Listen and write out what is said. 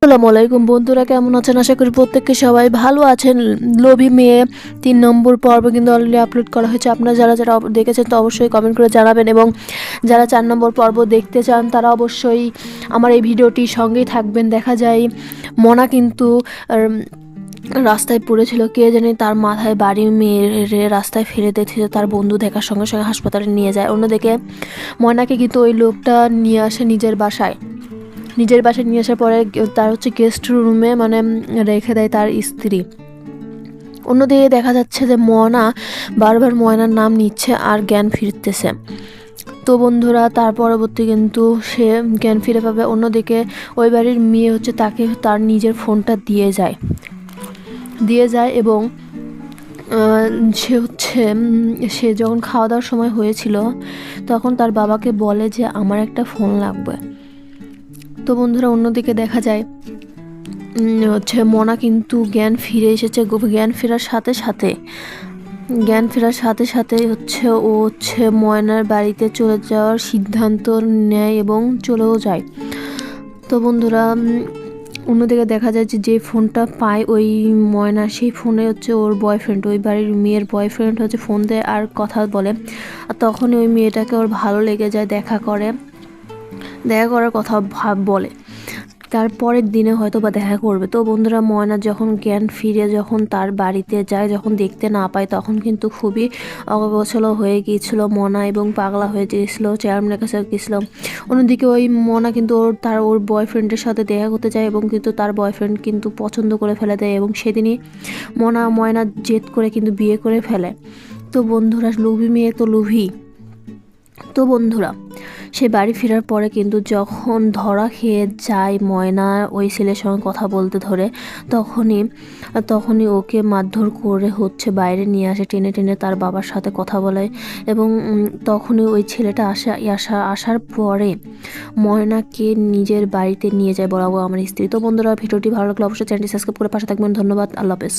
আসসালামু আলাইকুম বন্ধুরা, কেমন আছেন? আশা করি প্রত্যেককে সবাই ভালো আছেন। লোভী মেয়ে 3 নম্বর পর্ব কিন্তু অলরেডি আপলোড করা হয়েছে। আপনারা যারা যারা দেখেছেন তো অবশ্যই কমেন্ট করে জানাবেন, এবং যারা 4 নম্বর পর্ব দেখতে চান তারা অবশ্যই আমার এই ভিডিওটির সঙ্গেই থাকবেন। দেখা যায় মনা কিন্তু রাস্তায় পড়েছিল, কে জানে তার মাথায় বাড়ি মেরে রাস্তায় ফেলে দিয়েছিল। তার বন্ধু দেখার সঙ্গে সঙ্গে হাসপাতালে নিয়ে যায়। অন্যদিকে ময়নাকে কিন্তু ওই লোকটা নিয়ে আসে নিজের বাসায় নিয়ে আসার পরে তার গেস্ট রুমে রেখে দেয় তার স্ত্রী। অন্যদিকে দেখা যাচ্ছে যে ময়না বারবার ময়নার নাম নিচ্ছে আর জ্ঞান ফিরতেছে। তো বন্ধুরা, তার পরবর্তী কিন্তু সে জ্ঞান ফিরে পাবে। অন্যদিকে ওই বাড়ির মেয়ে তাকে তার নিজের ফোনটা দিয়ে যায় এবং সে যখন খাওয়া দাওয়ার সময় হয়েছিল তখন তার বাবাকে বলে যে আমার একটা ফোন লাগবে। তো বন্ধুরা, অন্যদিকে দেখা যায় মনা কিন্তু জ্ঞান ফিরে এসেছে। জ্ঞান ফেরার সাথে সাথে ও ময়নার বাড়িতে চলে যাওয়ার সিদ্ধান্ত নেয় এবং চলেও যায়। তো বন্ধুরা, অন্যদিকে দেখা যায় যে ফোনটা পায় ওই ময়না, সেই ফোনে ওর বয়ফ্রেন্ড, ওই বাড়ির মেয়ের বয়ফ্রেন্ড ফোন দেয় আর কথা বলে। আর তখনই ওই মেয়েটাকে ওর ভালো লেগে যায়, দেখা করার কথা বলে। তারপরের দিনে হয়তো বা দেখা করবে। তো বন্ধুরা, ময়না যখন জ্ঞান ফিরে তার বাড়িতে যায়, যখন দেখতে না পায়, তখন কিন্তু খুবই অগোছালো হয়ে গিয়েছিল মনা এবং পাগলা হয়ে গিয়েছিল, চেয়ারম্যানের কাছে গিয়েছিল। অন্যদিকে ওই মনা কিন্তু ওর বয়ফ্রেন্ডের সাথে দেখা করতে যায় এবং কিন্তু তার বয়ফ্রেন্ড কিন্তু পছন্দ করে ফেলে দেয় এবং সেদিনই ময়না জেদ করে কিন্তু বিয়ে করে ফেলে। তো বন্ধুরা, লোভী মেয়ে তো লোভী। তো বন্ধুরা, সে বাড়ি ফেরার পরে কিন্তু যখন ধরা খেয়ে যায় ময়না ওই ছেলের সঙ্গে কথা বলতে ধরে, তখনই ওকে মারধর করে বাইরে নিয়ে আসে, টেনে টেনে তার বাবার সাথে কথা বলে। এবং তখনই ওই ছেলেটা আসার পরে ময়নাকে নিজের বাড়িতে নিয়ে যায়, বরাবর আমার স্ত্রী। তো বন্ধুরা, ভিডিওটি ভালো লাগলে অবশ্যই চ্যানেলটি সাবস্ক্রাইব করে পাশে থাকবেন। ধন্যবাদ, আল্লাহ হাফেজ।